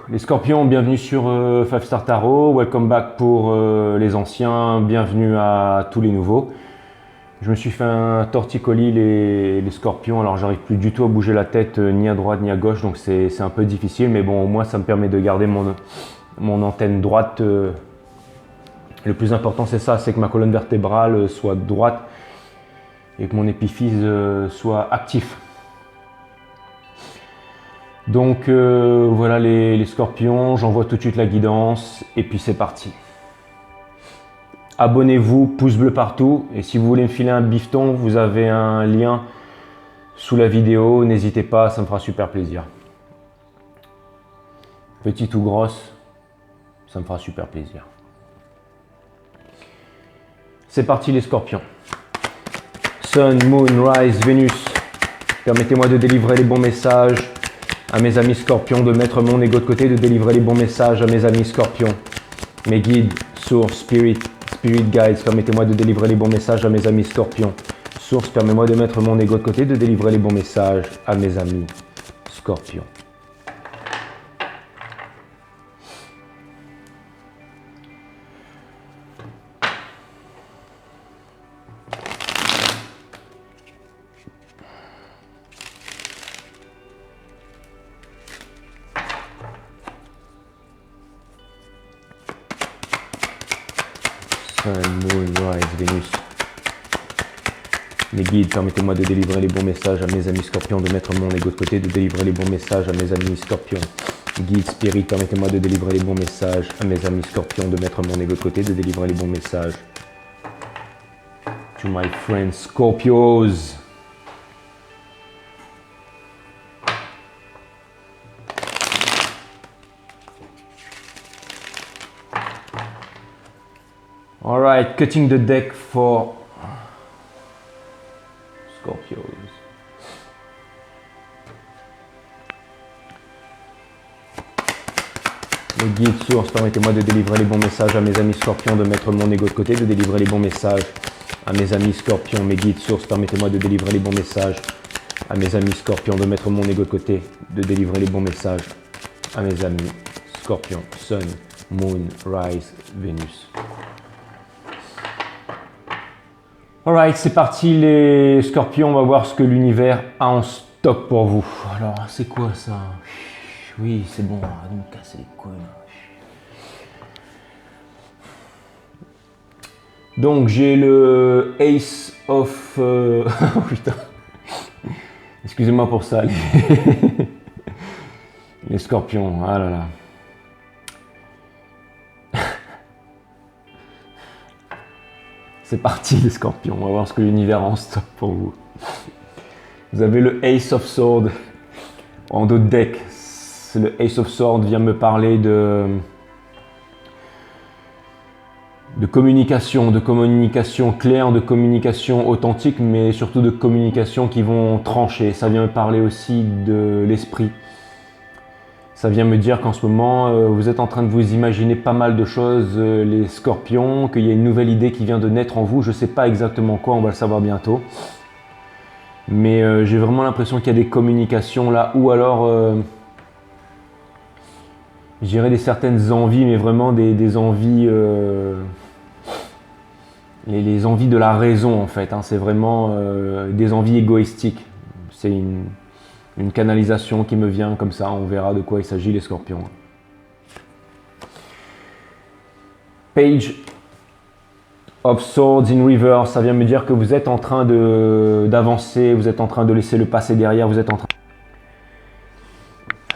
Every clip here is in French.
Les scorpions, bienvenue sur 5 Star Tarot, welcome back pour les anciens, bienvenue à tous les nouveaux. Je me suis fait un torticolis les scorpions, alors j'arrive plus du tout à bouger la tête ni à droite ni à gauche, donc c'est un peu difficile, mais bon, au moins ça me permet de garder mon antenne droite. Le plus important c'est ça, c'est que ma colonne vertébrale soit droite et que mon épiphyse soit actif. Donc voilà les scorpions, j'envoie tout de suite la guidance et puis c'est parti. Abonnez-vous, pouce bleu partout, et si vous voulez me filer un bifton, vous avez un lien sous la vidéo, n'hésitez pas, ça me fera super plaisir. Petite ou grosse, ça me fera super plaisir. C'est parti les scorpions. Sun, Moon, Rise, Vénus, permettez-moi de délivrer les bons messages à mes amis scorpions, de mettre mon ego de côté, de délivrer les bons messages à mes amis scorpions. Mes guides, sources, spirit guides, permettez-moi de délivrer les bons messages à mes amis scorpions. Source, permets-moi de mettre mon ego de côté, de délivrer les bons messages à mes amis scorpions. Sun, Moon, Rise, Vénus. Mes guides, permettez-moi de délivrer les bons messages à mes amis scorpions, de mettre mon ego de côté, de délivrer les bons messages à mes amis scorpions. Guide, spirit, permettez-moi de délivrer les bons messages à mes amis scorpions, de mettre mon ego de côté, de délivrer les bons messages. To my friends Scorpios. All right, cutting the deck for Scorpios. Les guides sources, permettez-moi de délivrer les bons messages à mes amis scorpions, de mettre mon ego de côté, de délivrer les bons messages à mes amis scorpions. Mes guides sources, permettez-moi de délivrer les bons messages à mes amis scorpions, de mettre mon ego de côté, de délivrer les bons messages à mes amis scorpions. Sun, Moon, Rise, Vénus. Alright, c'est parti les scorpions, on va voir ce que l'univers a en stock pour vous. Alors, c'est quoi ça? Oui, c'est bon, arrête de me casser les couilles. Donc, j'ai le Ace of... Oh putain. Excusez-moi pour ça, les scorpions, ah là là. C'est parti les scorpions, on va voir ce que l'univers a en stock pour vous. Vous avez le Ace of Swords en dos de deck. Le Ace of Swords vient me parler de communication claire, de communication authentique, mais surtout de communication qui vont trancher. Ça vient me parler aussi de l'esprit. Ça vient me dire qu'en ce moment, vous êtes en train de vous imaginer pas mal de choses, les scorpions, qu'il y a une nouvelle idée qui vient de naître en vous. Je ne sais pas exactement quoi, on va le savoir bientôt. Mais j'ai vraiment l'impression qu'il y a des communications là, ou alors, je dirais des certaines envies, mais vraiment des envies, les envies de la raison en fait. Hein. C'est vraiment des envies égoïstiques. C'est une canalisation qui me vient comme ça, on verra de quoi il s'agit les scorpions. Page of Swords in Reverse, ça vient me dire que vous êtes en train d'avancer, vous êtes en train de laisser le passé derrière, vous êtes en train...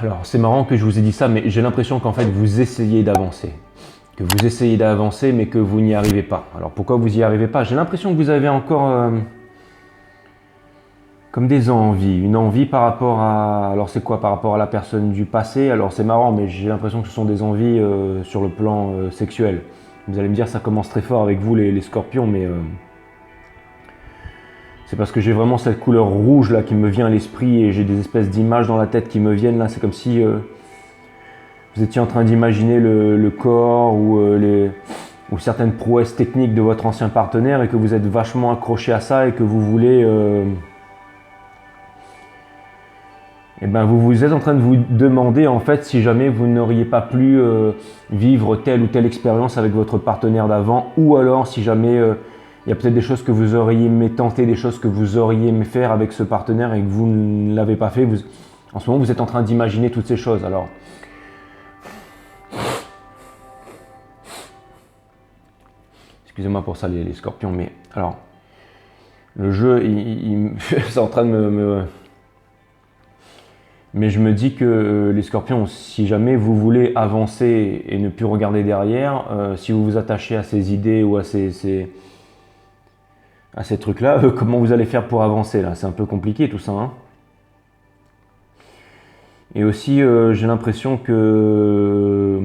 Alors c'est marrant que je vous ai dit ça, mais j'ai l'impression qu'en fait vous essayez d'avancer. Que vous essayez d'avancer mais que vous n'y arrivez pas. Alors pourquoi vous n'y arrivez pas? J'ai l'impression que vous avez encore... comme des envies, une envie par rapport à... Alors c'est quoi par rapport à la personne du passé? Alors c'est marrant, mais j'ai l'impression que ce sont des envies sur le plan sexuel. Vous allez me dire ça commence très fort avec vous les scorpions, mais c'est parce que j'ai vraiment cette couleur rouge là qui me vient à l'esprit et j'ai des espèces d'images dans la tête qui me viennent là. C'est comme si vous étiez en train d'imaginer le corps ou certaines prouesses techniques de votre ancien partenaire et que vous êtes vachement accroché à ça et que vous voulez... et ben vous êtes en train de vous demander en fait si jamais vous n'auriez pas pu vivre telle ou telle expérience avec votre partenaire d'avant, ou alors si jamais il y a peut-être des choses que vous auriez aimé tenter, des choses que vous auriez aimé faire avec ce partenaire et que vous ne l'avez pas fait. En ce moment, vous êtes en train d'imaginer toutes ces choses. Alors, excusez-moi pour ça les scorpions, mais alors, le jeu, c'est en train de Mais je me dis que les scorpions, si jamais vous voulez avancer et ne plus regarder derrière, si vous vous attachez à ces idées ou à ces trucs-là, comment vous allez faire pour avancer là? C'est un peu compliqué tout ça, hein. Et aussi, j'ai l'impression que...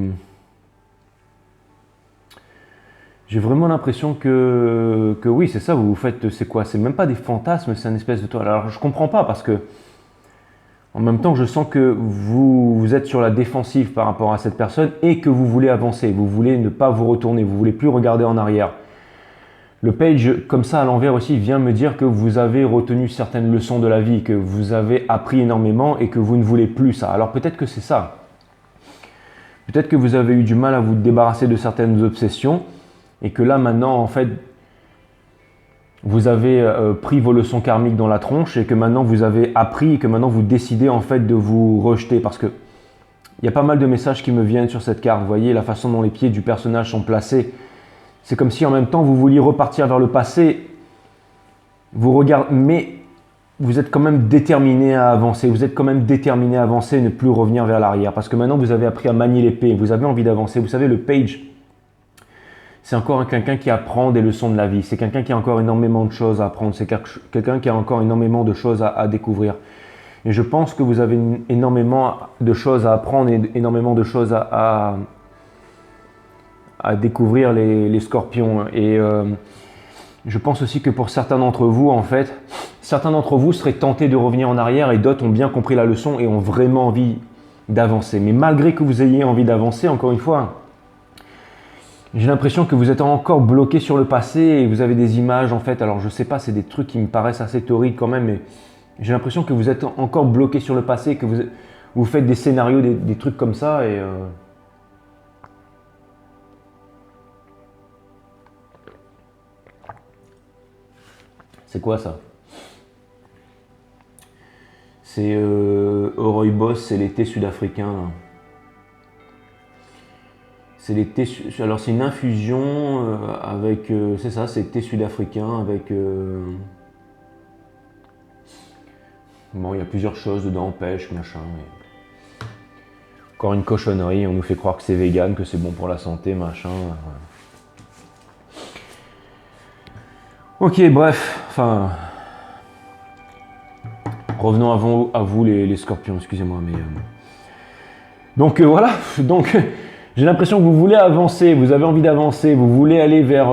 J'ai vraiment l'impression que oui, c'est ça, vous faites, c'est quoi? C'est même pas des fantasmes, c'est une espèce de toile. Alors je comprends pas parce que en même temps, je sens que vous êtes sur la défensive par rapport à cette personne et que vous voulez avancer, vous voulez ne pas vous retourner, vous voulez plus regarder en arrière. Le page, comme ça à l'envers aussi, vient me dire que vous avez retenu certaines leçons de la vie, que vous avez appris énormément et que vous ne voulez plus ça. Alors peut-être que c'est ça. Peut-être que vous avez eu du mal à vous débarrasser de certaines obsessions et que là maintenant, en fait, vous avez pris vos leçons karmiques dans la tronche et que maintenant vous avez appris et que maintenant vous décidez en fait de vous rejeter, parce que il y a pas mal de messages qui me viennent sur cette carte. Vous voyez la façon dont les pieds du personnage sont placés. C'est comme si en même temps vous vouliez repartir vers le passé, vous regardez, mais vous êtes quand même déterminé à avancer, vous êtes quand même déterminé à avancer et ne plus revenir vers l'arrière, parce que maintenant vous avez appris à manier l'épée, vous avez envie d'avancer. Vous savez, le page, c'est encore quelqu'un qui apprend des leçons de la vie, c'est quelqu'un qui a encore énormément de choses à apprendre, c'est quelqu'un qui a encore énormément de choses à découvrir. Et je pense que vous avez énormément de choses à apprendre et énormément de choses à découvrir les scorpions. Et je pense aussi que pour certains d'entre vous, en fait, certains d'entre vous seraient tentés de revenir en arrière et d'autres ont bien compris la leçon et ont vraiment envie d'avancer. Mais malgré que vous ayez envie d'avancer, encore une fois, j'ai l'impression que vous êtes encore bloqué sur le passé et vous avez des images en fait. Alors je sais pas, c'est des trucs qui me paraissent assez théoriques quand même, mais j'ai l'impression que vous êtes encore bloqué sur le passé, que vous faites des scénarios, des trucs comme ça et... C'est quoi ça? C'est Rooibos, c'est les thés sud-africains. C'est les thés, alors c'est une infusion avec, c'est ça, c'est thé sud-africain avec... Bon, il y a plusieurs choses dedans, pêche, machin. Et... Encore une cochonnerie, on nous fait croire que c'est vegan, que c'est bon pour la santé, machin. Ok, bref, enfin... Revenons à vous les scorpions, excusez-moi, mais... Donc voilà, donc... J'ai l'impression que vous voulez avancer, vous avez envie d'avancer, vous voulez aller vers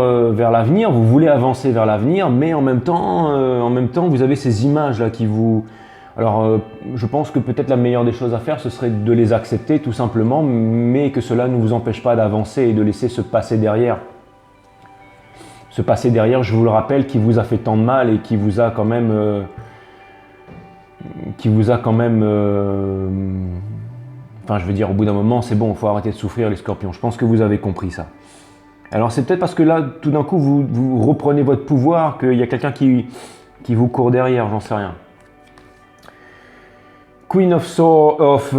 l'avenir, vous voulez avancer vers l'avenir, mais en même temps, vous avez ces images-là qui vous... Alors, je pense que peut-être la meilleure des choses à faire, ce serait de les accepter tout simplement, mais que cela ne vous empêche pas d'avancer et de laisser ce passé derrière. Ce passé derrière, je vous le rappelle, qui vous a fait tant de mal et qui vous a quand même... Enfin, je veux dire, au bout d'un moment, c'est bon, il faut arrêter de souffrir les scorpions. Je pense que vous avez compris ça. Alors, c'est peut-être parce que là, tout d'un coup, vous reprenez votre pouvoir, qu'il y a quelqu'un qui vous court derrière, j'en sais rien. Queen of Sword, of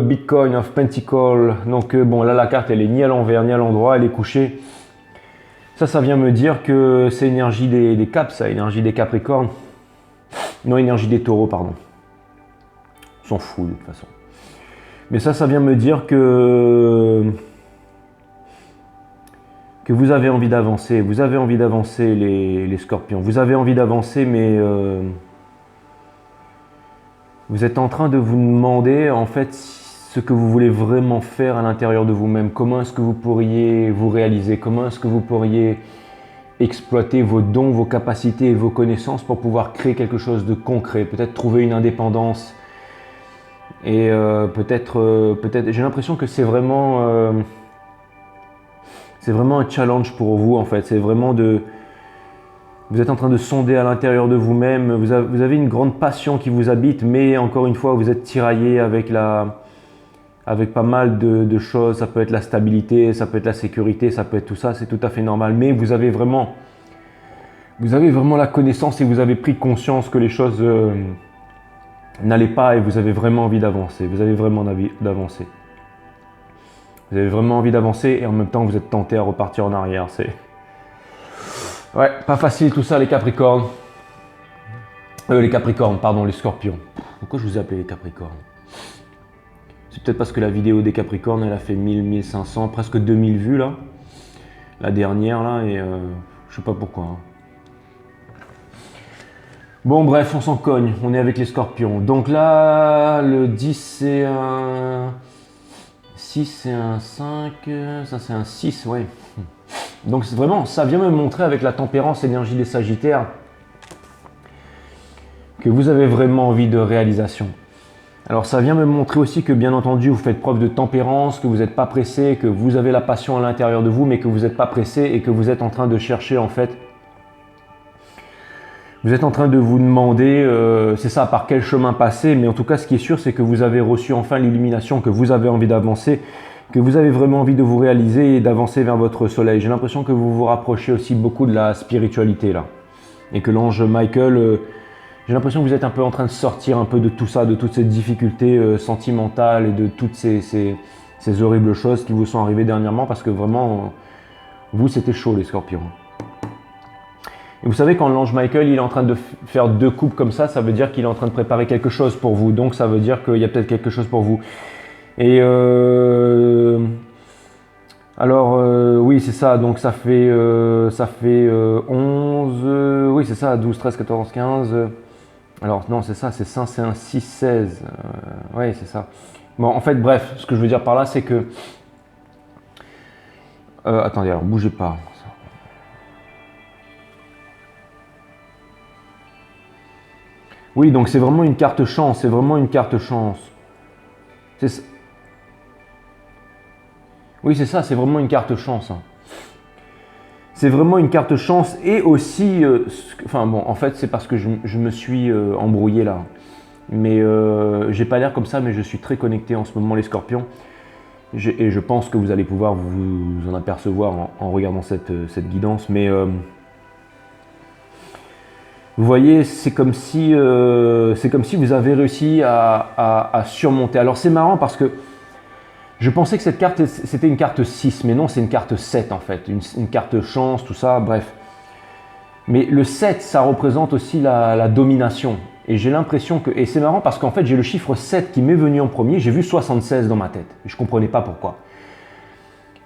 Bitcoin, of Pentacle. Donc, bon, là, la carte, elle est ni à l'envers, ni à l'endroit, elle est couchée. Ça vient me dire que c'est énergie des caps, ça, énergie des capricornes. Non, énergie des taureaux, pardon. On s'en fout, de toute façon. Mais ça vient me dire que vous avez envie d'avancer. Vous avez envie d'avancer, les scorpions. Vous avez envie d'avancer, mais vous êtes en train de vous demander, en fait, ce que vous voulez vraiment faire à l'intérieur de vous-même. Comment est-ce que vous pourriez vous réaliser? Comment est-ce que vous pourriez exploiter vos dons, vos capacités et vos connaissances pour pouvoir créer quelque chose de concret? Peut-être trouver une indépendance. Et peut-être, j'ai l'impression que c'est vraiment un challenge pour vous en fait. C'est vraiment Vous êtes en train de sonder à l'intérieur de vous-même. Vous avez une grande passion qui vous habite, mais encore une fois, vous êtes tiraillé avec pas mal de choses. Ça peut être la stabilité, ça peut être la sécurité, ça peut être tout ça. C'est tout à fait normal. Mais vous avez vraiment la connaissance et vous avez pris conscience que les choses n'allaient pas et vous avez vraiment envie d'avancer. Vous avez vraiment envie d'avancer. Vous avez vraiment envie d'avancer et en même temps vous êtes tenté à repartir en arrière. Ouais, pas facile tout ça les Capricornes. Les Capricornes, pardon, les Scorpions. Pourquoi je vous ai appelé les Capricornes? C'est peut-être parce que la vidéo des Capricornes, elle a fait 1000, 1500, presque 2000 vues là. La dernière là, et je sais pas pourquoi. Hein. Bon bref, on s'en cogne, on est avec les Scorpions. Donc là, le 10 c'est un 6, c'est un 5, ça c'est un 6, ouais. Donc c'est vraiment, ça vient me montrer avec la tempérance, énergie des Sagittaires, que vous avez vraiment envie de réalisation. Alors ça vient me montrer aussi que bien entendu vous faites preuve de tempérance, que vous n'êtes pas pressé, que vous avez la passion à l'intérieur de vous, mais que vous n'êtes pas pressé et que vous êtes en train de chercher en fait. Vous êtes en train de vous demander, c'est ça, par quel chemin passer, mais en tout cas ce qui est sûr c'est que vous avez reçu enfin l'illumination, que vous avez envie d'avancer, que vous avez vraiment envie de vous réaliser et d'avancer vers votre soleil. J'ai l'impression que vous vous rapprochez aussi beaucoup de la spiritualité là. Et que l'ange Michael, j'ai l'impression que vous êtes un peu en train de sortir un peu de tout ça, de toutes ces difficultés sentimentales et de toutes ces horribles choses qui vous sont arrivées dernièrement parce que vraiment, vous c'était chaud les Scorpions. Et vous savez, quand l'ange Michael il est en train de faire 2 coupes comme ça veut dire qu'il est en train de préparer quelque chose pour vous. Donc ça veut dire qu'il y a peut-être quelque chose pour vous. Et alors oui c'est ça, donc ça fait 11, oui c'est ça, 12, 13, 14, 15. Alors non c'est ça, c'est 5, c'est un 6, 16. Oui c'est ça. Bon en fait bref, ce que je veux dire par là c'est que... attendez, alors bougez pas. Oui, donc c'est vraiment une carte chance, c'est vraiment une carte chance. Oui, c'est ça, c'est vraiment une carte chance. Hein. C'est vraiment une carte chance et aussi, enfin bon, en fait c'est parce que je me suis embrouillé là. Mais j'ai pas l'air comme ça, mais je suis très connecté en ce moment les Scorpions. Et je pense que vous allez pouvoir vous en apercevoir en regardant cette guidance. Mais... vous voyez, c'est comme si vous avez réussi à surmonter. Alors c'est marrant parce que je pensais que cette carte, c'était une carte 6, mais non, c'est une carte 7 en fait. Une carte chance, tout ça, bref. Mais le 7, ça représente aussi la domination. Et j'ai l'impression que... Et c'est marrant parce qu'en fait, j'ai le chiffre 7 qui m'est venu en premier. J'ai vu 76 dans ma tête. Je ne comprenais pas pourquoi.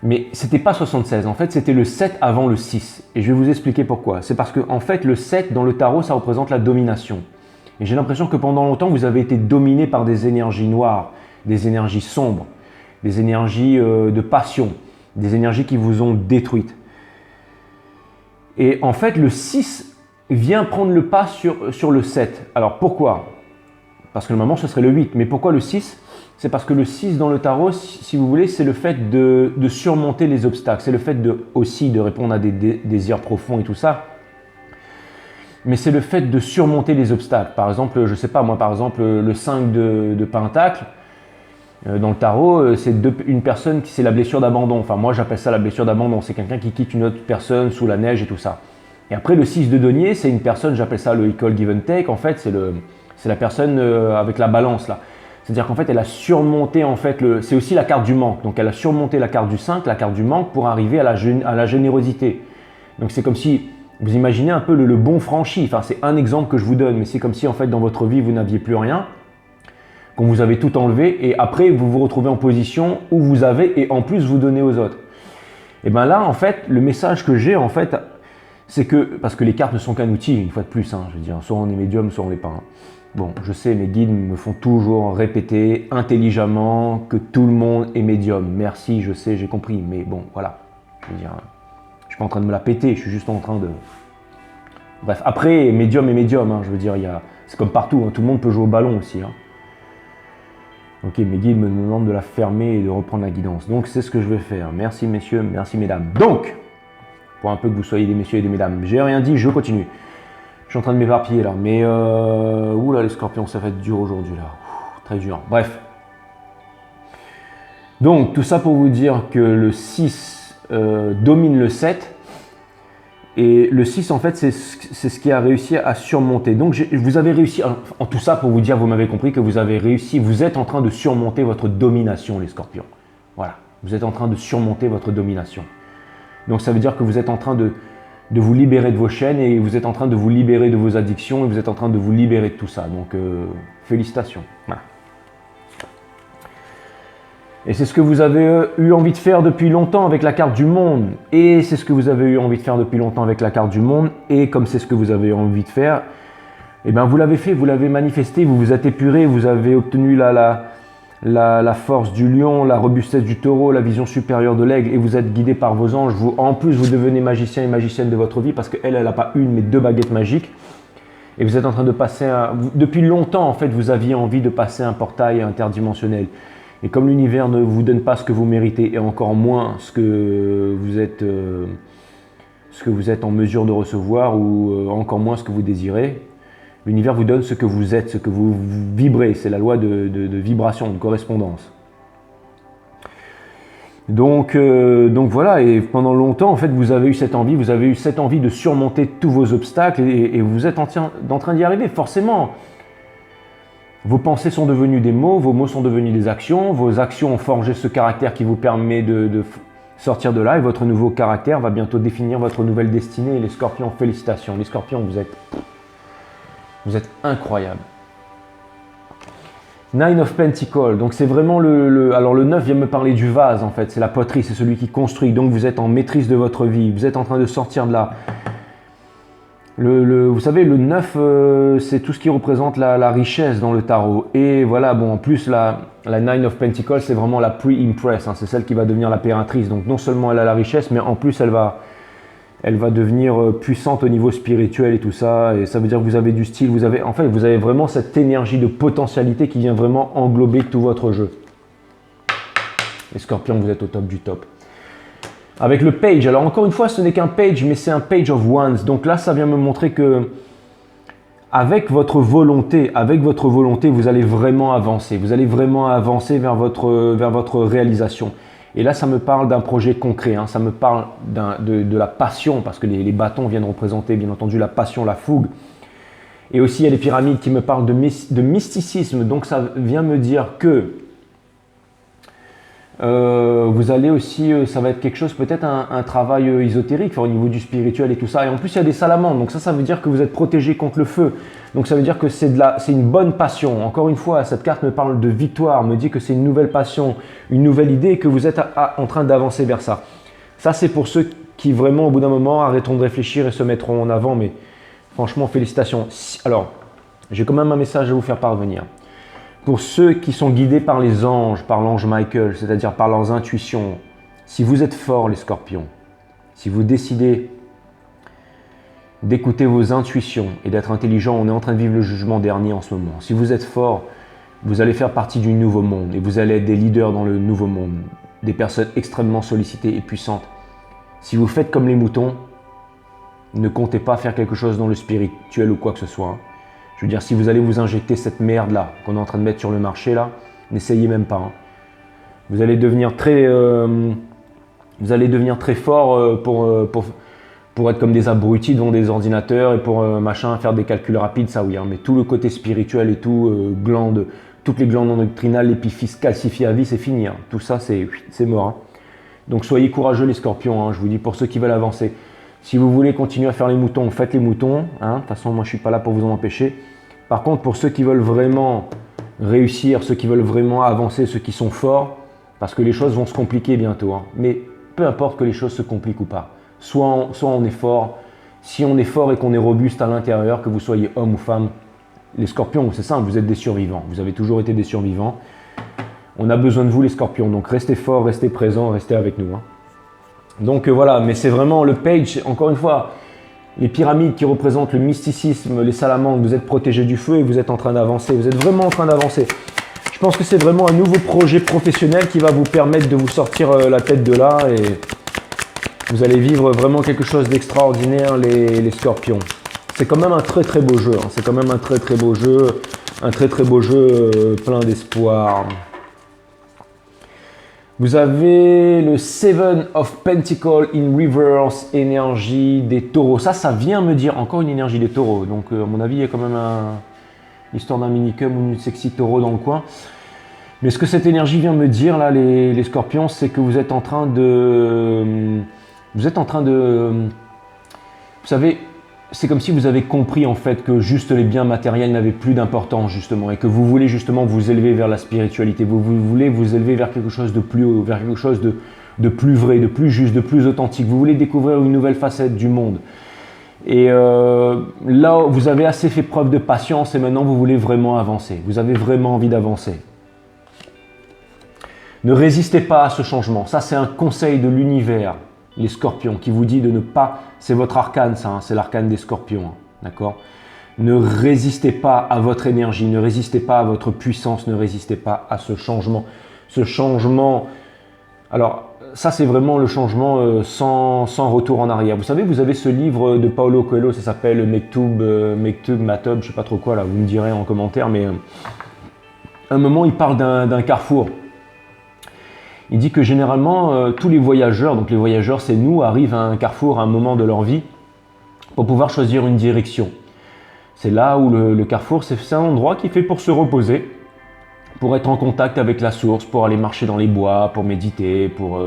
Mais c'était pas 76, en fait c'était le 7 avant le 6. Et je vais vous expliquer pourquoi. C'est parce que en fait le 7 dans le tarot ça représente la domination. Et j'ai l'impression que pendant longtemps vous avez été dominé par des énergies noires, des énergies sombres, des énergies de passion, des énergies qui vous ont détruite. Et en fait le 6 vient prendre le pas sur le 7. Alors pourquoi? Parce que normalement ce serait le 8. Mais pourquoi le 6? C'est parce que le 6 dans le tarot, si vous voulez, c'est le fait de surmonter les obstacles. C'est le fait aussi de répondre à des désirs profonds et tout ça. Mais c'est le fait de surmonter les obstacles. Par exemple, je ne sais pas, moi par exemple, le 5 de Pentacle, dans le tarot, c'est une personne qui c'est la blessure d'abandon. Enfin moi j'appelle ça la blessure d'abandon. C'est quelqu'un qui quitte une autre personne sous la neige et tout ça. Et après le 6 de denier, c'est une personne, j'appelle ça le equal give and take. En fait, c'est la personne avec la balance là. C'est-à-dire qu'en fait, elle a surmonté, en fait, c'est aussi la carte du manque. Donc, elle a surmonté la carte du 5, la carte du manque, pour arriver à la générosité. Donc, c'est comme si, vous imaginez un peu le bon franchi. Enfin, c'est un exemple que je vous donne, mais c'est comme si, en fait, dans votre vie, vous n'aviez plus rien, qu'on vous avez tout enlevé, et après, vous vous retrouvez en position où vous avez, et en plus, vous donnez aux autres. Et bien là, en fait, le message que j'ai, en fait, c'est que, parce que les cartes ne sont qu'un outil, une fois de plus, hein, je veux dire, soit on est médium, soit on n'est pas. Hein. Bon, je sais, mes guides me font toujours répéter intelligemment que tout le monde est médium. Merci, je sais, j'ai compris, mais bon, voilà. Je veux dire, je suis pas en train de me la péter, je suis juste en train de... Bref, après, médium est médium, hein, je veux dire, c'est comme partout, hein, tout le monde peut jouer au ballon aussi. Hein. Ok, mes guides me demandent de la fermer et de reprendre la guidance. Donc, c'est ce que je vais faire. Merci, messieurs, merci, mesdames. Donc, pour un peu que vous soyez des messieurs et des mesdames. J'ai rien dit, je continue. Je suis en train de m'éparpiller là, mais oula les scorpions, ça va être dur aujourd'hui là, très dur. Bref. Donc tout ça pour vous dire que le 6 domine le 7 et le 6 en fait c'est ce qui a réussi à surmonter. Donc vous avez réussi, en tout ça pour vous dire, vous m'avez compris que vous avez réussi, vous êtes en train de surmonter votre domination les scorpions. Voilà, vous êtes en train de surmonter votre domination. Donc ça veut dire que vous êtes en train de vous libérer de vos chaînes et vous êtes en train de vous libérer de vos addictions et vous êtes en train de vous libérer de tout ça. Donc félicitations. Voilà. Et c'est ce que vous avez eu envie de faire depuis longtemps avec la carte du monde. Et c'est ce que vous avez eu envie de faire depuis longtemps avec la carte du monde. Et comme c'est ce que vous avez envie de faire, eh bien vous l'avez fait, vous l'avez manifesté, vous vous êtes épuré, vous avez obtenu la force du lion, la robustesse du taureau, la vision supérieure de l'aigle et vous êtes guidé par vos anges. En plus, vous devenez magicien et magicienne de votre vie parce qu'elle n'a pas une mais 2 baguettes magiques. Et vous êtes en train de passer depuis longtemps, en fait, vous aviez envie de passer un portail interdimensionnel. Et comme l'univers ne vous donne pas ce que vous méritez et encore moins ce que vous êtes en mesure de recevoir ou encore moins ce que vous désirez, l'univers vous donne ce que vous êtes, ce que vous vibrez. C'est la loi de vibration, de correspondance. Donc voilà, et pendant longtemps, en fait, vous avez eu cette envie de surmonter tous vos obstacles et vous êtes en train d'y arriver, forcément. Vos pensées sont devenues des mots, vos mots sont devenus des actions, vos actions ont forgé ce caractère qui vous permet de sortir de là et votre nouveau caractère va bientôt définir votre nouvelle destinée. Et les scorpions, félicitations. Les scorpions, vous êtes incroyables. Nine of Pentacles, donc c'est vraiment alors le 9 vient me parler du vase en fait, c'est la poterie, c'est celui qui construit, donc vous êtes en maîtrise de votre vie, vous êtes en train de sortir de là. Vous savez, le 9, c'est tout ce qui représente la richesse dans le tarot. Et voilà, bon, en plus, la Nine of Pentacles, c'est vraiment la pre-impress. Hein, c'est celle qui va devenir la pératrice. Donc, non seulement elle a la richesse, mais en plus, elle va devenir puissante au niveau spirituel et tout ça. Et ça veut dire que vous avez du style. Vous avez vraiment cette énergie de potentialité qui vient vraiment englober tout votre jeu. Les scorpions, vous êtes au top du top. Avec le page, alors encore une fois, ce n'est qu'un page, mais c'est un page of wands. Donc là, ça vient me montrer que avec votre volonté, vous allez vraiment avancer. Vous allez vraiment avancer vers votre réalisation. Et là, ça me parle d'un projet concret. Hein. Ça me parle de la passion, parce que les bâtons viennent représenter, bien entendu, la passion, la fougue. Et aussi, il y a les pyramides qui me parlent de mysticisme. Donc, ça vient me dire que vous allez aussi, ça va être quelque chose, peut-être un travail ésotérique au niveau du spirituel et tout ça. Et en plus, il y a des salamandres, donc ça veut dire que vous êtes protégé contre le feu. Donc ça veut dire que c'est une bonne passion. Encore une fois, cette carte me parle de victoire, me dit que c'est une nouvelle passion, une nouvelle idée et que vous êtes en train d'avancer vers ça. Ça, c'est pour ceux qui vraiment, au bout d'un moment, arrêteront de réfléchir et se mettront en avant. Mais franchement, félicitations. Alors, j'ai quand même un message à vous faire parvenir. Pour ceux qui sont guidés par les anges, par l'ange Michael, c'est-à-dire par leurs intuitions, si vous êtes forts les scorpions, si vous décidez d'écouter vos intuitions et d'être intelligent, on est en train de vivre le jugement dernier en ce moment. Si vous êtes forts, vous allez faire partie du nouveau monde et vous allez être des leaders dans le nouveau monde, des personnes extrêmement sollicitées et puissantes. Si vous faites comme les moutons, ne comptez pas faire quelque chose dans le spirituel ou quoi que ce soit. Je veux dire, si vous allez vous injecter cette merde-là qu'on est en train de mettre sur le marché, là, n'essayez même pas. Hein. Vous allez devenir très fort pour être comme des abrutis devant des ordinateurs et pour faire des calculs rapides, ça oui. Hein. Mais tout le côté spirituel et tout, toutes les glandes endocrinales, l'épiphyse calcifiée à vie, c'est fini. Hein. Tout ça, c'est mort. Hein. Donc soyez courageux les scorpions, hein, je vous dis, pour ceux qui veulent avancer. Si vous voulez continuer à faire les moutons, faites les moutons. Hein. De toute façon, moi, je ne suis pas là pour vous en empêcher. Par contre, pour ceux qui veulent vraiment réussir, ceux qui veulent vraiment avancer, ceux qui sont forts, parce que les choses vont se compliquer bientôt. Hein. Mais peu importe que les choses se compliquent ou pas. Soit on est fort. Si on est fort et qu'on est robuste à l'intérieur, que vous soyez homme ou femme, les scorpions, c'est simple, vous êtes des survivants. Vous avez toujours été des survivants. On a besoin de vous, les scorpions. Donc, restez forts, restez présents, restez avec nous. Hein. Donc voilà, mais c'est vraiment le page, encore une fois, les pyramides qui représentent le mysticisme, les salamandres, vous êtes protégés du feu et vous êtes en train d'avancer, vous êtes vraiment en train d'avancer. Je pense que c'est vraiment un nouveau projet professionnel qui va vous permettre de vous sortir la tête de là Vous allez vivre vraiment quelque chose d'extraordinaire, les scorpions. C'est quand même un très très beau jeu. Hein. C'est quand même un très très beau jeu. Un très très beau jeu plein d'espoir. Vous avez le Seven of Pentacles in Reverse, énergie des taureaux. Ça vient me dire encore une énergie des taureaux. Donc, à mon avis, il y a quand même l'histoire d'un minicum ou une sexy taureau dans le coin. Mais ce que cette énergie vient me dire, là, les scorpions, c'est que vous êtes en train de... Vous savez, c'est comme si vous avez compris en fait que juste les biens matériels n'avaient plus d'importance justement et que vous voulez justement vous élever vers la spiritualité, vous voulez vous élever vers quelque chose de plus haut, vers quelque chose de plus vrai, de plus juste, de plus authentique. Vous voulez découvrir une nouvelle facette du monde. Et là, vous avez assez fait preuve de patience et maintenant vous voulez vraiment avancer. Vous avez vraiment envie d'avancer. Ne résistez pas à ce changement. Ça, c'est un conseil de l'univers. Les scorpions, qui vous dit de ne pas, c'est votre arcane ça, hein, c'est l'arcane des scorpions, hein, d'accord? Ne résistez pas à votre énergie, ne résistez pas à votre puissance, ne résistez pas à ce changement. Ce changement, alors ça c'est vraiment le changement sans retour en arrière. Vous savez, vous avez ce livre de Paulo Coelho, ça s'appelle Mektoub, Matob, je sais pas trop quoi là, vous me direz en commentaire, mais à un moment il parle d'un carrefour. Il dit que généralement, tous les voyageurs, donc les voyageurs c'est nous, arrivent à un carrefour à un moment de leur vie pour pouvoir choisir une direction. C'est là où le carrefour, c'est un endroit qui est fait pour se reposer, pour être en contact avec la source, pour aller marcher dans les bois, pour méditer, pour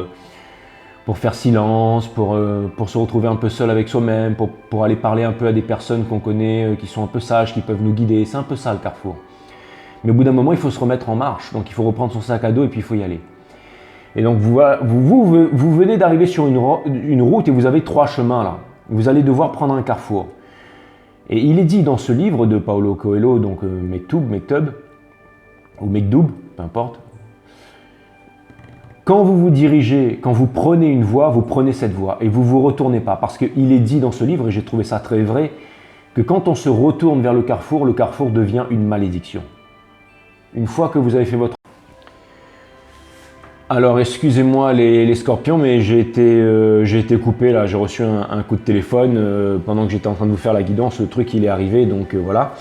faire silence, pour se retrouver un peu seul avec soi-même, pour aller parler un peu à des personnes qu'on connaît, qui sont un peu sages, qui peuvent nous guider. C'est un peu ça le carrefour. Mais au bout d'un moment, il faut se remettre en marche, donc il faut reprendre son sac à dos et puis il faut y aller. Et donc vous venez d'arriver sur une route et vous avez 3 chemins là. Vous allez devoir prendre un carrefour. Et il est dit dans ce livre de Paulo Coelho, donc Mektoub, ou Mekdoub, peu importe. Quand vous vous dirigez, quand vous prenez une voie, vous prenez cette voie et vous ne vous retournez pas. Parce qu'il est dit dans ce livre, et j'ai trouvé ça très vrai, que quand on se retourne vers le carrefour devient une malédiction. Une fois que vous avez fait votre... Alors excusez-moi les scorpions, mais j'ai été coupé là, j'ai reçu un coup de téléphone pendant que j'étais en train de vous faire la guidance, le truc il est arrivé, donc voilà.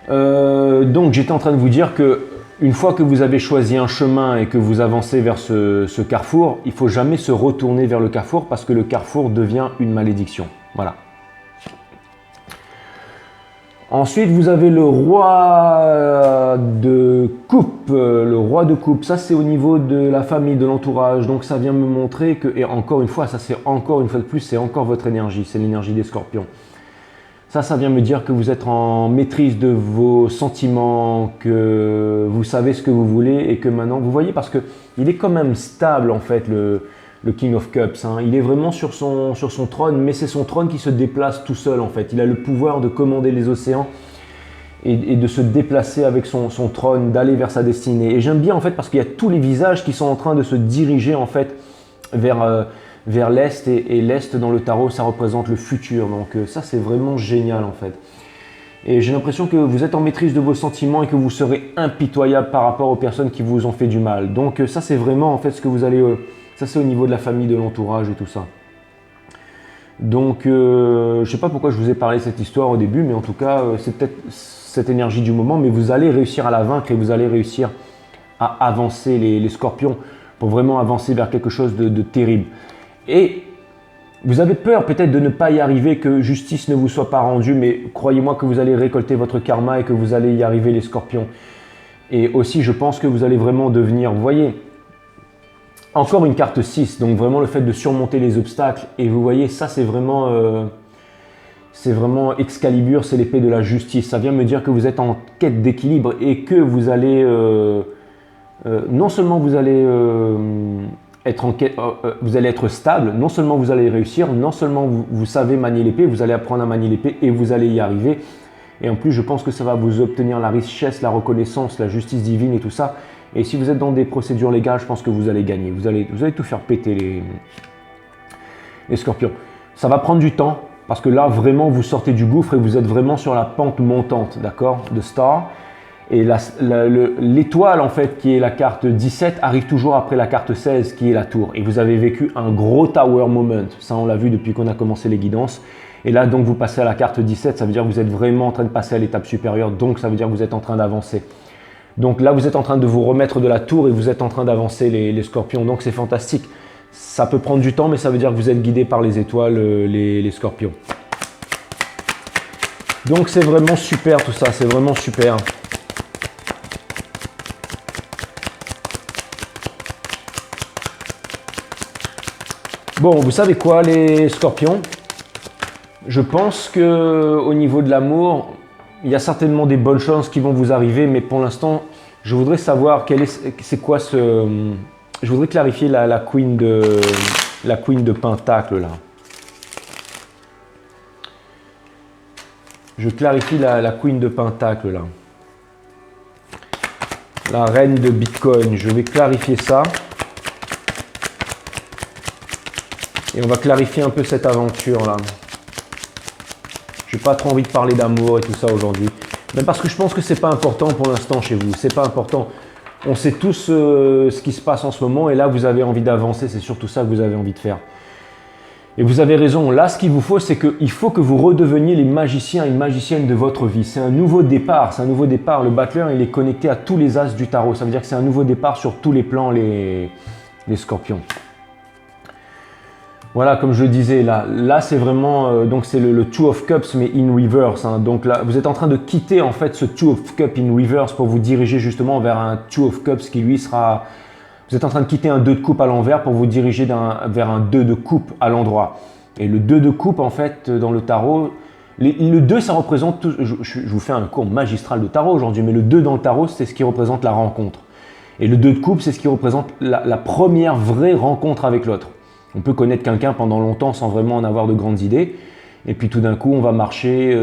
Donc j'étais en train de vous dire que une fois que vous avez choisi un chemin et que vous avancez vers ce carrefour, il ne faut jamais se retourner vers le carrefour parce que le carrefour devient une malédiction. Voilà. Ensuite, vous avez le roi de coupe. Le roi de coupe, ça c'est au niveau de la famille, de l'entourage. Donc ça vient me montrer que, et encore une fois, ça c'est encore une fois de plus, c'est encore votre énergie, c'est l'énergie des scorpions. Ça vient me dire que vous êtes en maîtrise de vos sentiments, que vous savez ce que vous voulez et que maintenant, vous voyez, parce qu'il est quand même stable en fait, le King of Cups, hein. Il est vraiment sur son trône, mais c'est son trône qui se déplace tout seul en fait. Il a le pouvoir de commander les océans et de se déplacer avec son trône, d'aller vers sa destinée. Et j'aime bien en fait parce qu'il y a tous les visages qui sont en train de se diriger en fait vers l'Est. Et l'Est dans le tarot, ça représente le futur. Donc ça c'est vraiment génial en fait. Et j'ai l'impression que vous êtes en maîtrise de vos sentiments et que vous serez impitoyable par rapport aux personnes qui vous ont fait du mal. Donc ça c'est vraiment en fait ce que vous allez... Ça, c'est au niveau de la famille, de l'entourage et tout ça. Donc, je ne sais pas pourquoi je vous ai parlé de cette histoire au début, mais en tout cas, c'est peut-être cette énergie du moment, mais vous allez réussir à la vaincre et vous allez réussir à avancer les scorpions pour vraiment avancer vers quelque chose de terrible. Et vous avez peur peut-être de ne pas y arriver, que justice ne vous soit pas rendue, mais croyez-moi que vous allez récolter votre karma et que vous allez y arriver les scorpions. Et aussi, je pense que vous allez vraiment devenir, vous voyez, encore une carte 6, donc vraiment le fait de surmonter les obstacles. Et vous voyez, ça c'est vraiment Excalibur, c'est l'épée de la justice. Ça vient me dire que vous êtes en quête d'équilibre et que vous allez, non seulement vous allez être en quête, vous allez être stable, non seulement vous allez réussir, non seulement vous savez manier l'épée, vous allez apprendre à manier l'épée et vous allez y arriver. Et en plus, je pense que ça va vous obtenir la richesse, la reconnaissance, la justice divine et tout ça. Et si vous êtes dans des procédures légales, je pense que vous allez gagner. Vous allez tout faire péter les scorpions. Ça va prendre du temps parce que là, vraiment, vous sortez du gouffre et vous êtes vraiment sur la pente montante, d'accord, de Star. Et l'étoile, en fait, qui est la carte 17, arrive toujours après la carte 16, qui est la tour. Et vous avez vécu un gros tower moment. Ça, on l'a vu depuis qu'on a commencé les guidances. Et là, donc, vous passez à la carte 17, ça veut dire que vous êtes vraiment en train de passer à l'étape supérieure. Donc, ça veut dire que vous êtes en train d'avancer. Donc là, vous êtes en train de vous remettre de la tour et vous êtes en train d'avancer les scorpions. Donc, c'est fantastique. Ça peut prendre du temps, mais ça veut dire que vous êtes guidé par les étoiles, les scorpions. Donc, c'est vraiment super tout ça. C'est vraiment super. Bon, vous savez quoi, les scorpions? Je pense que au niveau de l'amour, il y a certainement des bonnes choses qui vont vous arriver, mais pour l'instant, je voudrais savoir c'est quoi ce. Je voudrais clarifier la queen de pentacle là. Je clarifie la queen de pentacle là. La reine de Bitcoin. Je vais clarifier ça. Et on va clarifier un peu cette aventure là. Je n'ai pas trop envie de parler d'amour et tout ça aujourd'hui. Même parce que je pense que c'est pas important pour l'instant chez vous. C'est pas important. On sait tous ce qui se passe en ce moment et là vous avez envie d'avancer. C'est surtout ça que vous avez envie de faire. Et vous avez raison. Là, ce qu'il vous faut, c'est qu'il faut que vous redeveniez les magiciens et magiciennes de votre vie. C'est un nouveau départ. C'est un nouveau départ. Le battler, il est connecté à tous les as du tarot. Ça veut dire que c'est un nouveau départ sur tous les plans, les scorpions. Voilà, comme je le disais, là c'est vraiment, donc c'est le Two of Cups mais in reverse. Hein. Donc là, vous êtes en train de quitter en fait ce Two of Cups in reverse pour vous diriger justement vers un Two of Cups qui lui sera, vous êtes en train de quitter un 2 de coupe à l'envers pour vous diriger vers un 2 de coupe à l'endroit. Et le 2 de coupe en fait dans le tarot, le 2 ça représente, je vous fais un cours magistral de tarot aujourd'hui, mais le 2 dans le tarot c'est ce qui représente la rencontre. Et le 2 de coupe c'est ce qui représente la première vraie rencontre avec l'autre. On peut connaître quelqu'un pendant longtemps sans vraiment en avoir de grandes idées. Et puis tout d'un coup, on va marcher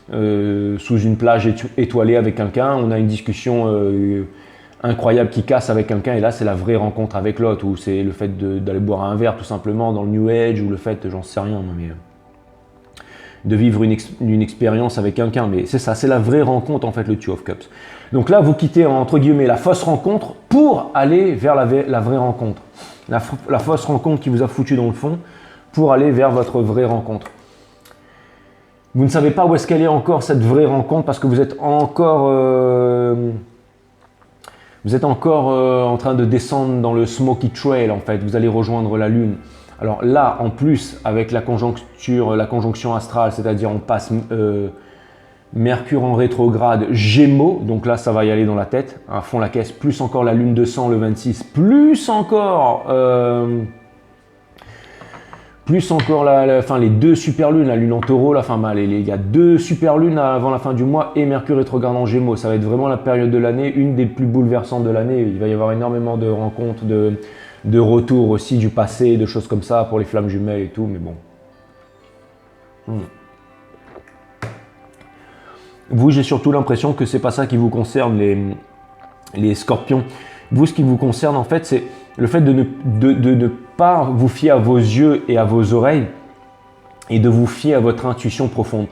sous une plage étoilée avec quelqu'un. On a une discussion incroyable qui casse avec quelqu'un. Et là, c'est la vraie rencontre avec l'autre. Ou c'est le fait d'aller boire un verre tout simplement dans le New Age. Ou le fait, j'en sais rien, mais de vivre une expérience avec quelqu'un. Mais c'est ça, c'est la vraie rencontre en fait, le Two of Cups. Donc là, vous quittez entre guillemets la fausse rencontre pour aller vers la vraie rencontre. La fausse rencontre qui vous a foutu dans le fond pour aller vers votre vraie rencontre. Vous ne savez pas où est-ce qu'elle est encore cette vraie rencontre parce que vous êtes encore en train de descendre dans le Smoky Trail en fait. Vous allez rejoindre la Lune. Alors là, en plus, avec la conjonction astrale, c'est-à-dire on passe Mercure en rétrograde, Gémeaux, donc là ça va y aller dans la tête, à fond la caisse, plus encore la lune de sang le 26, plus encore les deux super lunes, la lune en taureau, il y a 2 super lunes avant la fin du mois et Mercure rétrograde en Gémeaux. Ça va être vraiment la période de l'année, une des plus bouleversantes de l'année. Il va y avoir énormément de rencontres, de retours aussi du passé, de choses comme ça pour les flammes jumelles et tout, mais bon. Vous, j'ai surtout l'impression que c'est pas ça qui vous concerne, les scorpions. Vous, ce qui vous concerne, en fait, c'est le fait de ne pas vous fier à vos yeux et à vos oreilles et de vous fier à votre intuition profonde.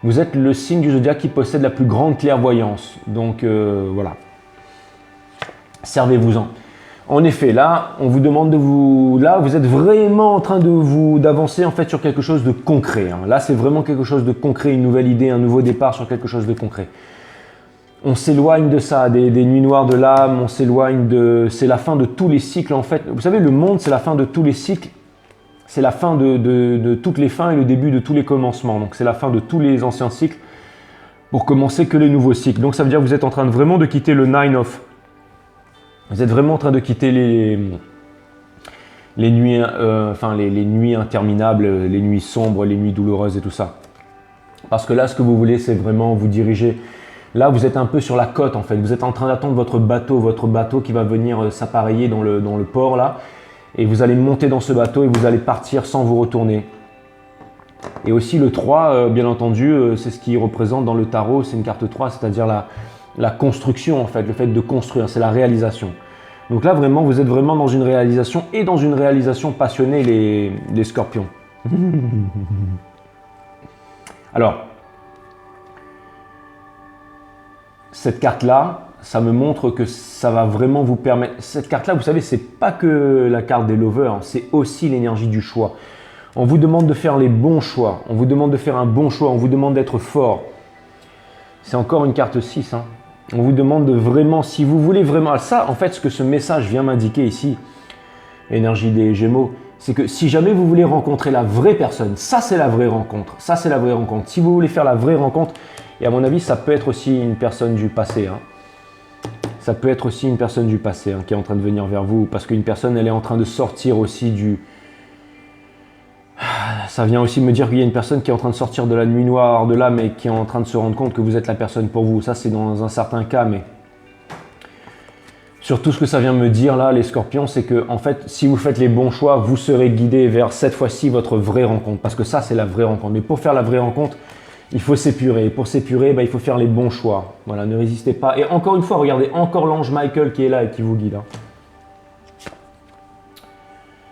Vous êtes le signe du zodiaque qui possède la plus grande clairvoyance. Donc, voilà. Servez-vous-en. En effet, là, on vous demande de vous... Là, vous êtes vraiment en train d'avancer en fait sur quelque chose de concret. Hein. Là, c'est vraiment quelque chose de concret, une nouvelle idée, un nouveau départ sur quelque chose de concret. On s'éloigne de ça, des nuits noires de l'âme, on s'éloigne de... C'est la fin de tous les cycles en fait. Vous savez, le monde, c'est la fin de tous les cycles. C'est la fin de toutes les fins et le début de tous les commencements. Donc, c'est la fin de tous les anciens cycles pour commencer que les nouveaux cycles. Donc, ça veut dire que vous êtes en train vraiment de quitter le Nine of... Vous êtes vraiment en train de quitter les nuits, les nuits interminables, les nuits sombres, les nuits douloureuses et tout ça. Parce que là, ce que vous voulez, c'est vraiment vous diriger. Là, vous êtes un peu sur la côte en fait. Vous êtes en train d'attendre votre bateau qui va venir s'appareiller dans le port là. Et vous allez monter dans ce bateau et vous allez partir sans vous retourner. Et aussi le 3, bien entendu, c'est ce qui représente dans le tarot, c'est une carte 3, c'est-à-dire la construction en fait, le fait de construire, c'est la réalisation. Donc là vraiment, vous êtes vraiment dans une réalisation et dans une réalisation passionnée les scorpions. Alors, cette carte-là, ça me montre que ça va vraiment vous permettre… Cette carte-là, vous savez, c'est pas que la carte des lovers, c'est aussi l'énergie du choix. On vous demande de faire les bons choix, on vous demande de faire un bon choix, on vous demande d'être fort. C'est encore une carte 6. Hein. On vous demande de vraiment, si vous voulez vraiment… Ça, en fait, ce que ce message vient m'indiquer ici, énergie des Gémeaux, c'est que si jamais vous voulez rencontrer la vraie personne, ça c'est la vraie rencontre, ça c'est la vraie rencontre. Si vous voulez faire la vraie rencontre, et à mon avis, ça peut être aussi une personne du passé. Hein. Ça peut être aussi une personne du passé qui est en train de venir vers vous, parce qu'une personne, elle est en train de sortir aussi du… Ça vient aussi me dire qu'il y a une personne qui est en train de sortir de la nuit noire, de l'âme, et qui est en train de se rendre compte que vous êtes la personne pour vous. Ça, c'est dans un certain cas, mais… Surtout, ce que ça vient me dire là, les scorpions, c'est que en fait, si vous faites les bons choix, vous serez guidé vers cette fois-ci votre vraie rencontre. Parce que ça, c'est la vraie rencontre. Mais pour faire la vraie rencontre, il faut s'épurer. Et pour s'épurer, il faut faire les bons choix. Voilà, ne résistez pas. Et encore une fois, regardez, encore l'ange Michael qui est là et qui vous guide. Hein.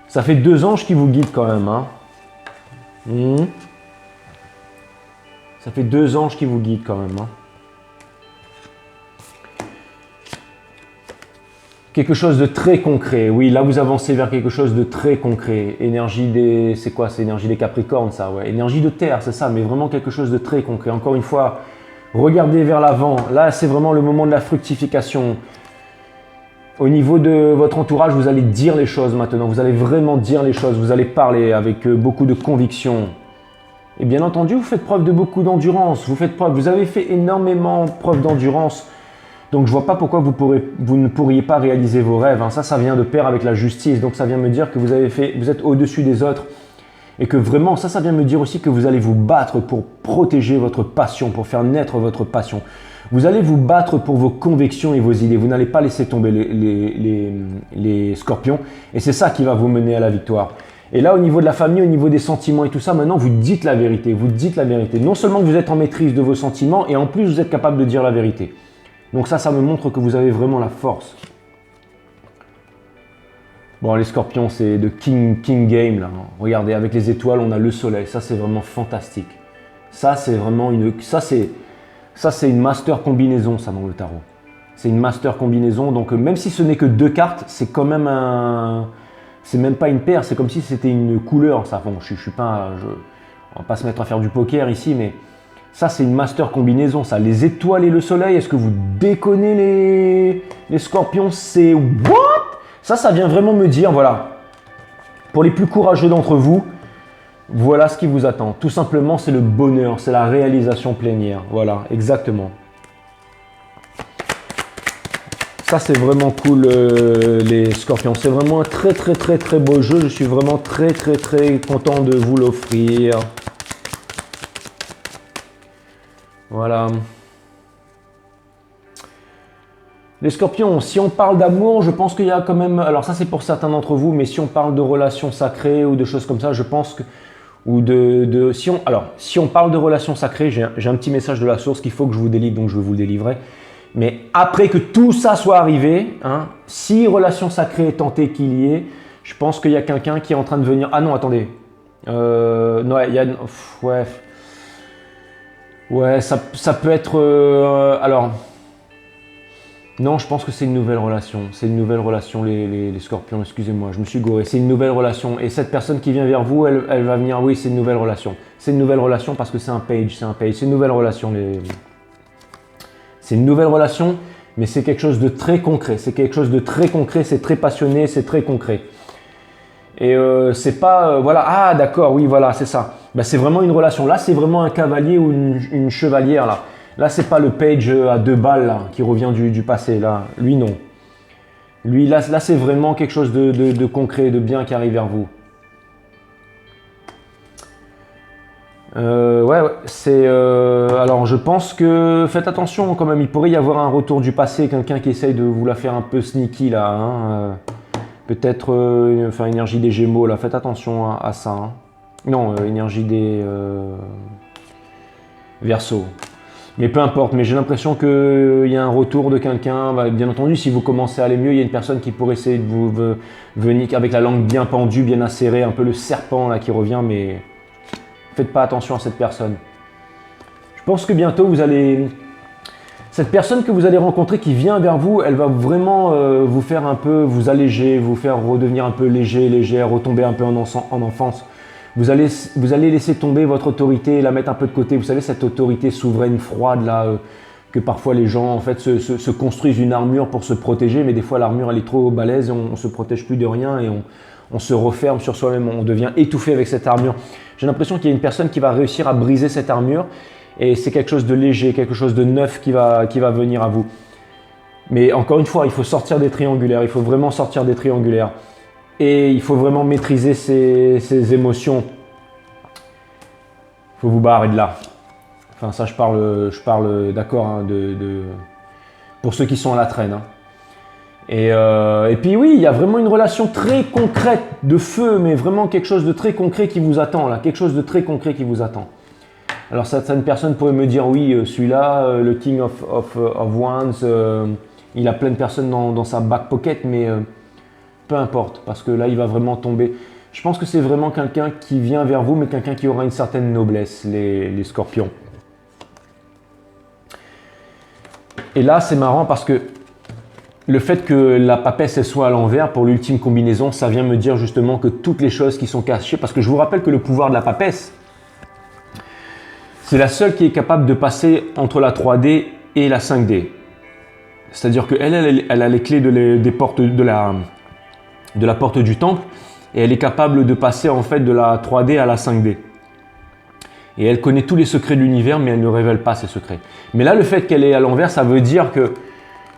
Ça fait 2 anges qui vous guident quand même. Hein. Ça fait 2 anges qui vous guident quand même. Hein. Quelque chose de très concret. Oui, là, vous avancez vers quelque chose de très concret. Énergie des… C'est quoi? C'est énergie des Capricornes, ça, ouais. Énergie de terre, c'est ça, mais vraiment quelque chose de très concret. Encore une fois, regardez vers l'avant. Là, c'est vraiment le moment de la fructification. Au niveau de votre entourage, vous allez dire les choses maintenant. Vous allez vraiment dire les choses. Vous allez parler avec beaucoup de conviction. Et bien entendu, vous faites preuve de beaucoup d'endurance. Vous avez fait énormément preuve d'endurance. Donc, je ne vois pas pourquoi vous ne pourriez pas réaliser vos rêves. Hein. Ça vient de pair avec la justice. Donc, ça vient me dire que vous êtes au-dessus des autres. Et que vraiment, ça vient me dire aussi que vous allez vous battre pour protéger votre passion, pour faire naître votre passion. Vous allez vous battre pour vos convictions et vos idées. Vous n'allez pas laisser tomber les scorpions. Et c'est ça qui va vous mener à la victoire. Et là, au niveau de la famille, au niveau des sentiments et tout ça, maintenant, vous dites la vérité. Vous dites la vérité. Non seulement vous êtes en maîtrise de vos sentiments, et en plus, vous êtes capable de dire la vérité. Donc ça me montre que vous avez vraiment la force. Bon, les scorpions, c'est de King Game, là. Regardez, avec les étoiles, on a le soleil. Ça, c'est vraiment fantastique. Ça, c'est vraiment une… Ça, c'est une master combinaison, ça, dans le tarot. C'est une master combinaison. Donc, même si ce n'est que 2 cartes, c'est quand même un… C'est même pas une paire. C'est comme si c'était une couleur. Ça, bon, je suis pas… On va pas se mettre à faire du poker ici, mais… Ça, c'est une master combinaison, ça. Les étoiles et le soleil, est-ce que vous déconnez les scorpions? C'est what? Ça vient vraiment me dire, voilà. Pour les plus courageux d'entre vous, voilà ce qui vous attend. Tout simplement, c'est le bonheur, c'est la réalisation plénière. Voilà, exactement. Ça, c'est vraiment cool, les scorpions. C'est vraiment un très, très, très, très beau jeu. Je suis vraiment très, très, très content de vous l'offrir. Voilà. Les scorpions, si on parle d'amour, je pense qu'il y a quand même… Alors ça, c'est pour certains d'entre vous, mais si on parle de relations sacrées ou de choses comme ça, je pense que… Ou si on parle de relations sacrées, j'ai un petit message de la source qu'il faut que je vous délivre, donc je vais vous le délivrer. Mais après que tout ça soit arrivé, hein, si relation sacrée est tentée qu'il y ait, je pense qu'il y a quelqu'un qui est en train de venir… Ah non, attendez. Non, il y a… Ouais… Ouais, ça peut être… alors… Non, je pense que c'est une nouvelle relation. C'est une nouvelle relation, les scorpions. Excusez-moi, je me suis gouré. C'est une nouvelle relation. Et cette personne qui vient vers vous, elle va venir… Oui, c'est une nouvelle relation. C'est une nouvelle relation parce que c'est un page. C'est un page. C'est une nouvelle relation. C'est une nouvelle relation, mais c'est quelque chose de très concret. C'est quelque chose de très concret. C'est très passionné. C'est très concret. Et c'est pas… voilà. Ah, d'accord. Oui, voilà, c'est ça. Ben, c'est vraiment une relation. Là, c'est vraiment un cavalier ou une chevalière. Là, c'est pas le page à 2 balles là, qui revient du passé. Là, lui, non. Lui, là c'est vraiment quelque chose de concret, de bien qui arrive vers vous. Ouais, c'est… alors, je pense que… Faites attention quand même. Il pourrait y avoir un retour du passé. Quelqu'un qui essaye de vous la faire un peu sneaky là. Hein, peut-être… enfin, énergie des Gémeaux là. Faites attention à ça. Hein. Non, énergie des Verseaux. Mais peu importe, mais j'ai l'impression qu'il y a un retour de quelqu'un. Bah, bien entendu, si vous commencez à aller mieux, il y a une personne qui pourrait essayer de vous venir avec la langue bien pendue, bien acérée, un peu le serpent là qui revient, mais faites pas attention à cette personne. Je pense que bientôt vous allez… Cette personne que vous allez rencontrer qui vient vers vous, elle va vraiment vous faire un peu, vous alléger, vous faire redevenir un peu léger, légère, retomber un peu en enfance. Vous allez laisser tomber votre autorité, la mettre un peu de côté. Vous savez, cette autorité souveraine, froide, là, que parfois les gens en fait se construisent une armure pour se protéger, mais des fois l'armure elle est trop balèze, on ne se protège plus de rien et on se referme sur soi-même, on devient étouffé avec cette armure. J'ai l'impression qu'il y a une personne qui va réussir à briser cette armure et c'est quelque chose de léger, quelque chose de neuf qui va venir à vous. Mais encore une fois, il faut sortir des triangulaires, il faut vraiment sortir des triangulaires. Et il faut vraiment maîtriser ses émotions. Il faut vous barrer de là. Enfin, ça, je parle d'accord, hein, pour ceux qui sont à la traîne. Hein. Et puis oui, il y a vraiment une relation très concrète de feu, mais vraiment quelque chose de très concret qui vous attend, là. Quelque chose de très concret qui vous attend. Alors certaines personnes pourraient me dire, oui, celui-là, le King of Wands, il a plein de personnes dans sa back pocket, mais peu importe, parce que là, il va vraiment tomber. Je pense que c'est vraiment quelqu'un qui vient vers vous, mais quelqu'un qui aura une certaine noblesse, les scorpions. Et là, c'est marrant parce que le fait que la papesse elle soit à l'envers pour l'ultime combinaison, ça vient me dire justement que toutes les choses qui sont cachées, parce que je vous rappelle que le pouvoir de la papesse, c'est la seule qui est capable de passer entre la 3D et la 5D. C'est-à-dire qu'elle a les clés des portes de la porte du temple et elle est capable de passer en fait de la 3D à la 5D. Et elle connaît tous les secrets de l'univers, mais elle ne révèle pas ses secrets. Mais là, le fait qu'elle est à l'envers, ça veut dire que,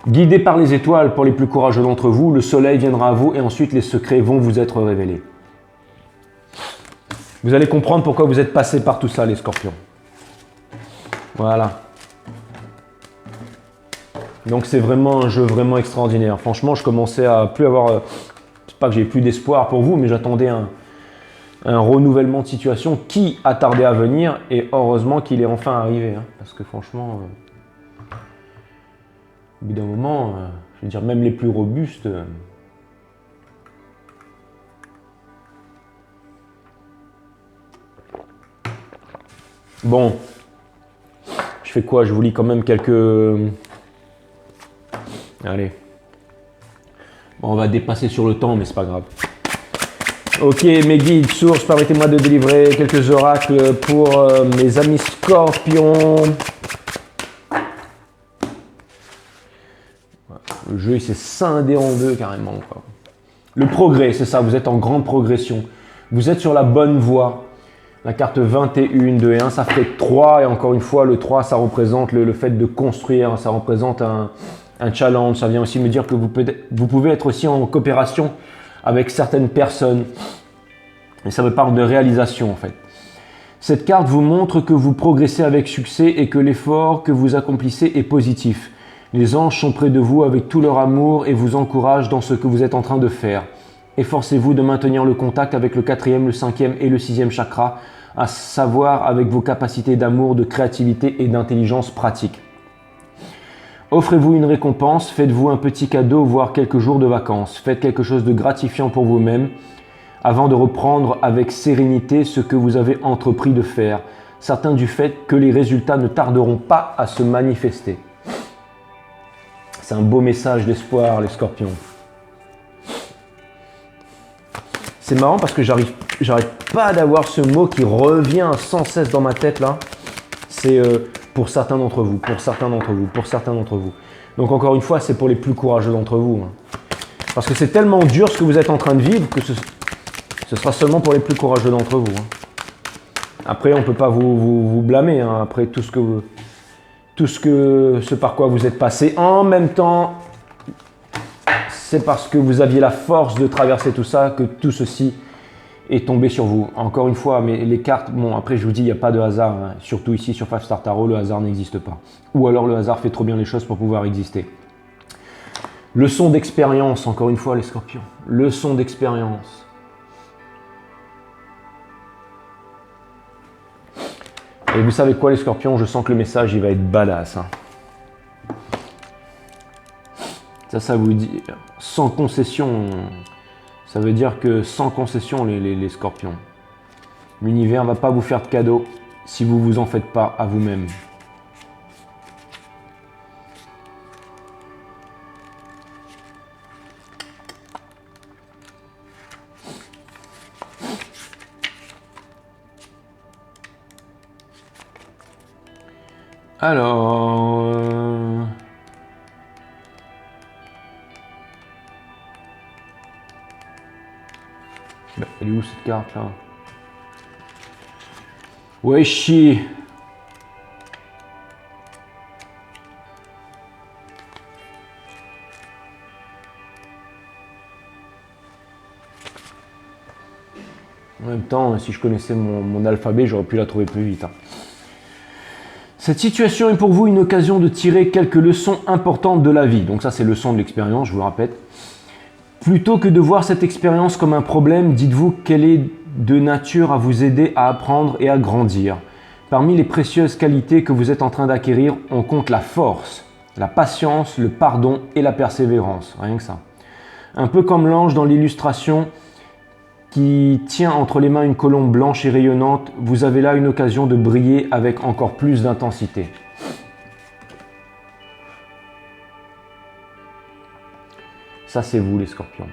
guidée par les étoiles pour les plus courageux d'entre vous, le soleil viendra à vous et ensuite les secrets vont vous être révélés. Vous allez comprendre pourquoi vous êtes passés par tout ça, les scorpions. Voilà. Donc c'est vraiment un jeu vraiment extraordinaire. Franchement, je commençais à plus avoir... c'est pas que j'ai plus d'espoir pour vous, mais j'attendais un renouvellement de situation qui a tardé à venir et heureusement qu'il est enfin arrivé. Hein, parce que franchement, au bout d'un moment, je veux dire, même les plus robustes... Bon, je fais quoi? Je vous lis quand même quelques... Allez. Bon, on va dépasser sur le temps, mais c'est pas grave. Ok, mes guides, sources, permettez-moi de délivrer quelques oracles pour mes amis scorpions. Le jeu, il s'est scindé en deux carrément. Quoi. Le progrès, c'est ça, vous êtes en grande progression. Vous êtes sur la bonne voie. La carte 21, 2 et 1, ça fait 3. Et encore une fois, le 3, ça représente le fait de construire. Ça représente un challenge. Ça vient aussi me dire que vous pouvez être aussi en coopération avec certaines personnes. Et ça me parle de réalisation en fait. Cette carte vous montre que vous progressez avec succès et que l'effort que vous accomplissez est positif. Les anges sont près de vous avec tout leur amour et vous encouragent dans ce que vous êtes en train de faire. Efforcez-vous de maintenir le contact avec le 4e, le 5e et le 6e chakra, à savoir avec vos capacités d'amour, de créativité et d'intelligence pratique. Offrez-vous une récompense, faites-vous un petit cadeau, voire quelques jours de vacances. Faites quelque chose de gratifiant pour vous-même avant de reprendre avec sérénité ce que vous avez entrepris de faire, certain du fait que les résultats ne tarderont pas à se manifester. C'est un beau message d'espoir, les scorpions. C'est marrant parce que j'arrête pas d'avoir ce mot qui revient sans cesse dans ma tête là. C'est pour certains d'entre vous, pour certains d'entre vous, pour certains d'entre vous. Donc encore une fois, c'est pour les plus courageux d'entre vous. Hein. Parce que c'est tellement dur ce que vous êtes en train de vivre que ce sera seulement pour les plus courageux d'entre vous. Hein. Après, on ne peut pas vous blâmer. Hein. Après tout ce par quoi vous êtes passé. En même temps, c'est parce que vous aviez la force de traverser tout ça que tout ceci est tombé sur vous. Encore une fois, mais les cartes, bon après je vous dis, il n'y a pas de hasard. Hein. Surtout ici sur 5 Star Tarot, le hasard n'existe pas. Ou alors le hasard fait trop bien les choses pour pouvoir exister. Leçon d'expérience, encore une fois les scorpions. Leçon d'expérience. Et vous savez quoi les scorpions, je sens que le message il va être badass. Hein. Ça vous dit, sans concession, ça veut dire que sans concession les scorpions. L'univers ne va pas vous faire de cadeaux si vous ne vous en faites pas à vous-même. Alors... Bah, elle est où cette carte là? Ouais, chi. En même temps, si je connaissais mon alphabet, j'aurais pu la trouver plus vite. Hein. Cette situation est pour vous une occasion de tirer quelques leçons importantes de la vie. Donc ça, c'est leçon de l'expérience, je vous le répète. Plutôt que de voir cette expérience comme un problème, dites-vous qu'elle est de nature à vous aider à apprendre et à grandir. Parmi les précieuses qualités que vous êtes en train d'acquérir, on compte la force, la patience, le pardon et la persévérance. Rien que ça. Un peu comme l'ange dans l'illustration qui tient entre les mains une colombe blanche et rayonnante, vous avez là une occasion de briller avec encore plus d'intensité. Ça, c'est vous, les scorpions.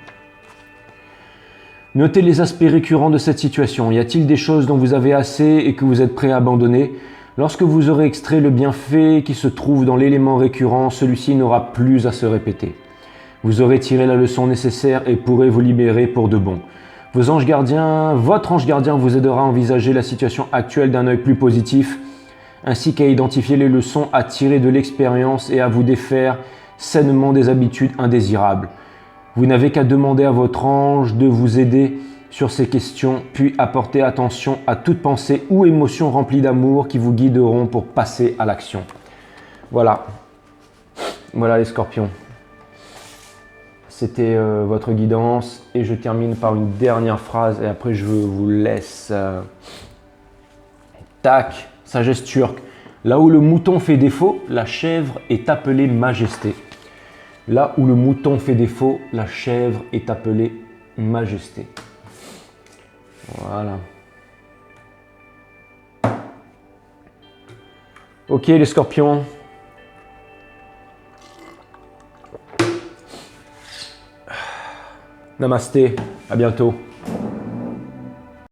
Notez les aspects récurrents de cette situation. Y a-t-il des choses dont vous avez assez et que vous êtes prêt à abandonner? Lorsque vous aurez extrait le bienfait qui se trouve dans l'élément récurrent, celui-ci n'aura plus à se répéter. Vous aurez tiré la leçon nécessaire et pourrez vous libérer pour de bon. Votre ange gardien vous aidera à envisager la situation actuelle d'un œil plus positif, ainsi qu'à identifier les leçons à tirer de l'expérience et à vous défaire sainement des habitudes indésirables. Vous n'avez qu'à demander à votre ange de vous aider sur ces questions, puis apporter attention à toute pensée ou émotion remplie d'amour qui vous guideront pour passer à l'action. Voilà. Voilà les scorpions. C'était votre guidance et je termine par une dernière phrase et après je vous laisse. Tac, sagesse turque. Là où le mouton fait défaut, la chèvre est appelée majesté. Là où le mouton fait défaut, la chèvre est appelée majesté. Voilà. Ok les scorpions. Namasté, à bientôt.